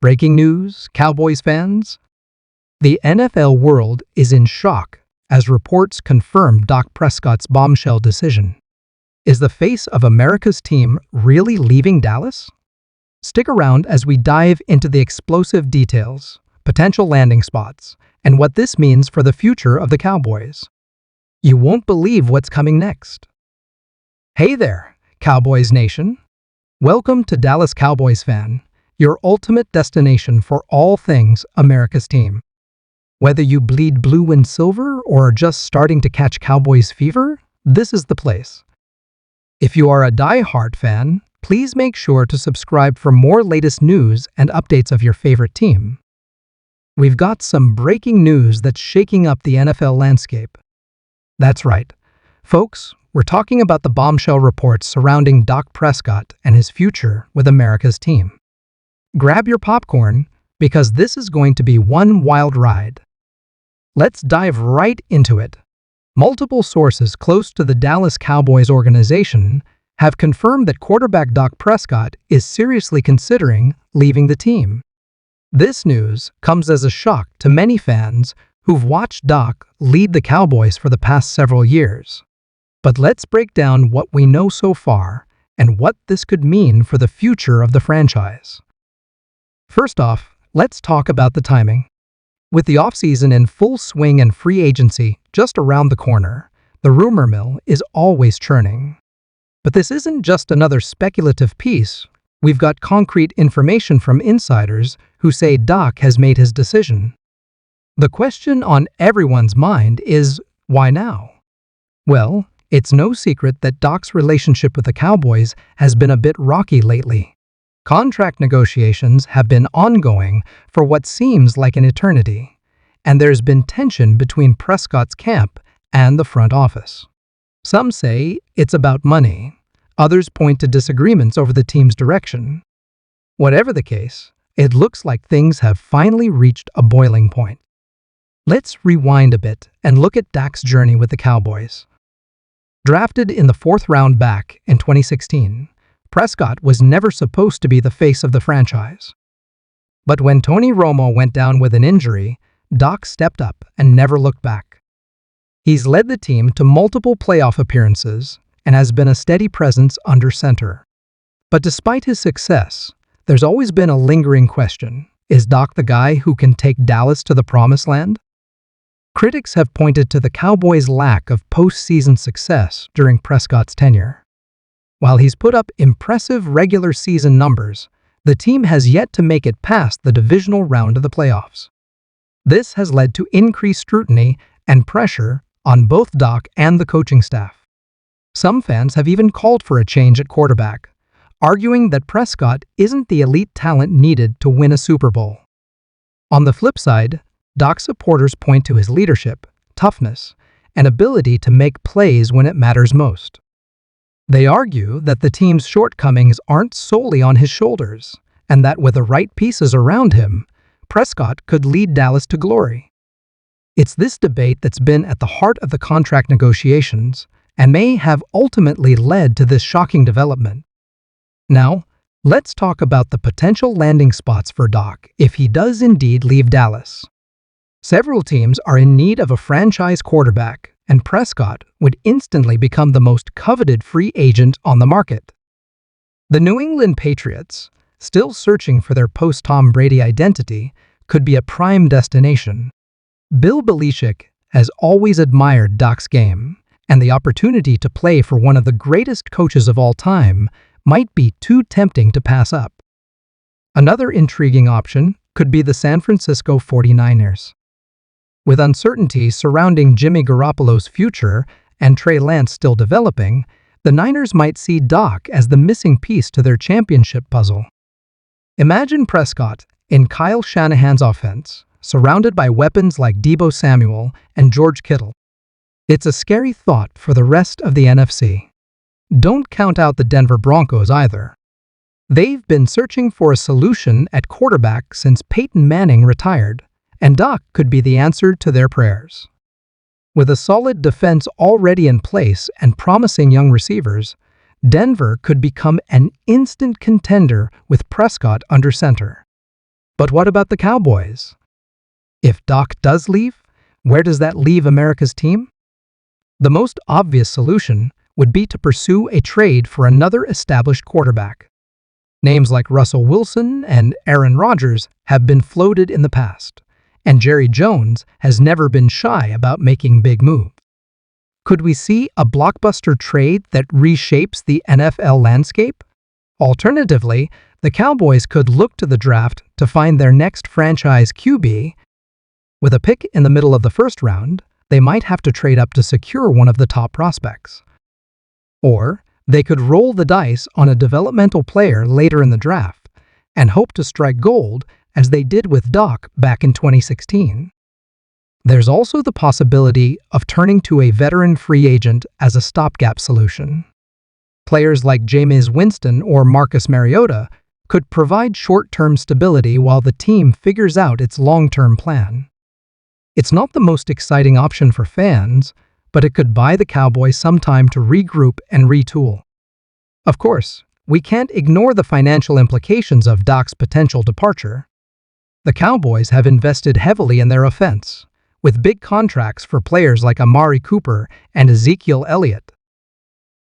Breaking news, Cowboys fans. The NFL world is in shock as reports confirm Dak Prescott's bombshell decision. Is the face of America's team really leaving Dallas? Stick around as we dive into the explosive details, potential landing spots, and what this means for the future of the Cowboys. You won't believe what's coming next. Hey there, Cowboys Nation. Welcome to Dallas Cowboys Fan, your ultimate destination for all things America's team. Whether you bleed blue and silver or are just starting to catch Cowboys fever, this is the place. If you are a die-hard fan, please make sure to subscribe for more latest news and updates of your favorite team. We've got some breaking news that's shaking up the NFL landscape. That's right, folks, we're talking about the bombshell reports surrounding Dak Prescott and his future with America's team. Grab your popcorn, because this is going to be one wild ride. Let's dive right into it. Multiple sources close to the Dallas Cowboys organization have confirmed that quarterback Dak Prescott is seriously considering leaving the team. This news comes as a shock to many fans who've watched Dak lead the Cowboys for the past several years. But let's break down what we know so far and what this could mean for the future of the franchise. First off, let's talk about the timing. With the offseason in full swing and free agency just around the corner, the rumor mill is always churning. But this isn't just another speculative piece. We've got concrete information from insiders who say Dak has made his decision. The question on everyone's mind is, why now? Well, it's no secret that Dak's relationship with the Cowboys has been a bit rocky lately. Contract negotiations have been ongoing for what seems like an eternity, and there's been tension between Prescott's camp and the front office. Some say it's about money. Others point to disagreements over the team's direction. Whatever the case, it looks like things have finally reached a boiling point. Let's rewind a bit and look at Dak's journey with the Cowboys. Drafted in the 4th round back in 2016, Prescott was never supposed to be the face of the franchise. But when Tony Romo went down with an injury, Dak stepped up and never looked back. He's led the team to multiple playoff appearances and has been a steady presence under center. But despite his success, there's always been a lingering question: is Dak the guy who can take Dallas to the promised land? Critics have pointed to the Cowboys' lack of postseason success during Prescott's tenure. While he's put up impressive regular season numbers, the team has yet to make it past the divisional round of the playoffs. This has led to increased scrutiny and pressure on both Dak and the coaching staff. Some fans have even called for a change at quarterback, arguing that Prescott isn't the elite talent needed to win a Super Bowl. On the flip side, Dak supporters point to his leadership, toughness, and ability to make plays when it matters most. They argue that the team's shortcomings aren't solely on his shoulders, and that with the right pieces around him, Prescott could lead Dallas to glory. It's this debate that's been at the heart of the contract negotiations and may have ultimately led to this shocking development. Now, let's talk about the potential landing spots for Dak if he does indeed leave Dallas. Several teams are in need of a franchise quarterback, and Prescott would instantly become the most coveted free agent on the market. The New England Patriots, still searching for their post-Tom Brady identity, could be a prime destination. Bill Belichick has always admired Dak's game, and the opportunity to play for one of the greatest coaches of all time might be too tempting to pass up. Another intriguing option could be the San Francisco 49ers. With uncertainty surrounding Jimmy Garoppolo's future and Trey Lance still developing, the Niners might see Dak as the missing piece to their championship puzzle. Imagine Prescott in Kyle Shanahan's offense, surrounded by weapons like Deebo Samuel and George Kittle. It's a scary thought for the rest of the NFC. Don't count out the Denver Broncos either. They've been searching for a solution at quarterback since Peyton Manning retired, and Dak could be the answer to their prayers. With a solid defense already in place and promising young receivers, Denver could become an instant contender with Prescott under center. But what about the Cowboys? If Dak does leave, where does that leave America's team? The most obvious solution would be to pursue a trade for another established quarterback. Names like Russell Wilson and Aaron Rodgers have been floated in the past, and Jerry Jones has never been shy about making big moves. Could we see a blockbuster trade that reshapes the NFL landscape? Alternatively, the Cowboys could look to the draft to find their next franchise QB. With a pick in the middle of the first round, they might have to trade up to secure one of the top prospects. Or they could roll the dice on a developmental player later in the draft and hope to strike gold as they did with Dak back in 2016. There's also the possibility of turning to a veteran free agent as a stopgap solution. Players like Jameis Winston or Marcus Mariota could provide short-term stability while the team figures out its long-term plan. It's not the most exciting option for fans, but it could buy the Cowboys some time to regroup and retool. Of course, we can't ignore the financial implications of Dak's potential departure. The Cowboys have invested heavily in their offense, with big contracts for players like Amari Cooper and Ezekiel Elliott.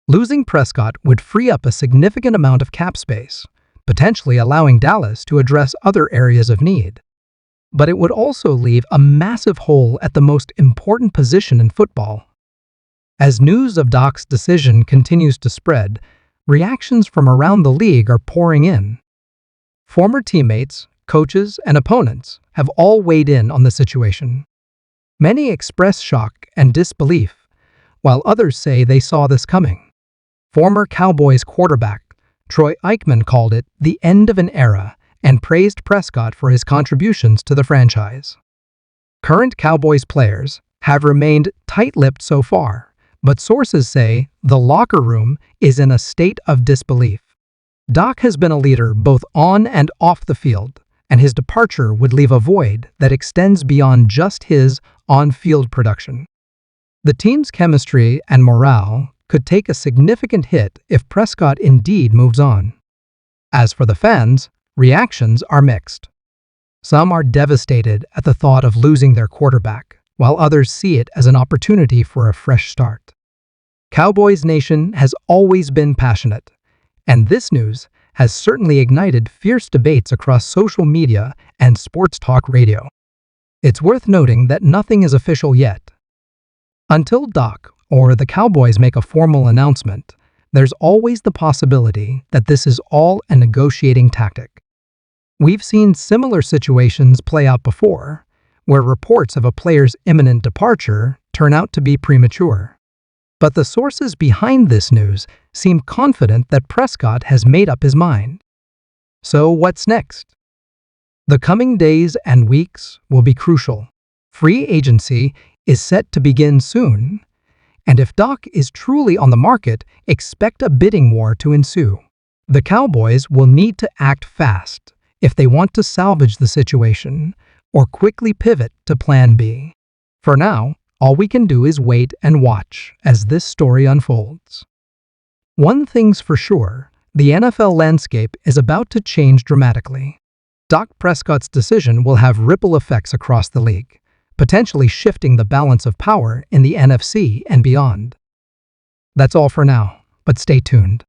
Losing Prescott would free up a significant amount of cap space, potentially allowing Dallas to address other areas of need. But it would also leave a massive hole at the most important position in football. As news of Dak's decision continues to spread, reactions from around the league are pouring in. Former teammates, coaches, and opponents have all weighed in on the situation. Many express shock and disbelief, while others say they saw this coming. Former Cowboys quarterback Troy Aikman called it the end of an era and praised Prescott for his contributions to the franchise. Current Cowboys players have remained tight-lipped so far, but sources say the locker room is in a state of disbelief. Dak has been a leader both on and off the field, and his departure would leave a void that extends beyond just his on-field production. The team's chemistry and morale could take a significant hit if Prescott indeed moves on. As for the fans, reactions are mixed. Some are devastated at the thought of losing their quarterback, while others see it as an opportunity for a fresh start. Cowboys Nation has always been passionate, and this news has certainly ignited fierce debates across social media and sports talk radio. It's worth noting that nothing is official yet. Until Dak or the Cowboys make a formal announcement, there's always the possibility that this is all a negotiating tactic. We've seen similar situations play out before, where reports of a player's imminent departure turn out to be premature. But the sources behind this news seem confident that Prescott has made up his mind. So what's next? The coming days and weeks will be crucial. Free agency is set to begin soon, and if Dak is truly on the market, expect a bidding war to ensue. The Cowboys will need to act fast if they want to salvage the situation or quickly pivot to Plan B. For now, all we can do is wait and watch as this story unfolds. One thing's for sure, the NFL landscape is about to change dramatically. Dak Prescott's decision will have ripple effects across the league, potentially shifting the balance of power in the NFC and beyond. That's all for now, but stay tuned.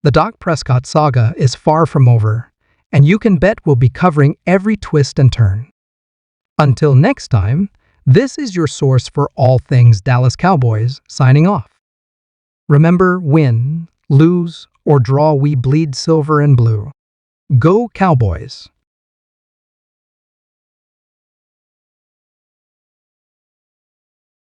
The Dak Prescott saga is far from over, and you can bet we'll be covering every twist and turn. Until next time, this is your source for all things Dallas Cowboys, signing off. Remember, win, lose, or draw, we bleed silver and blue. Go Cowboys!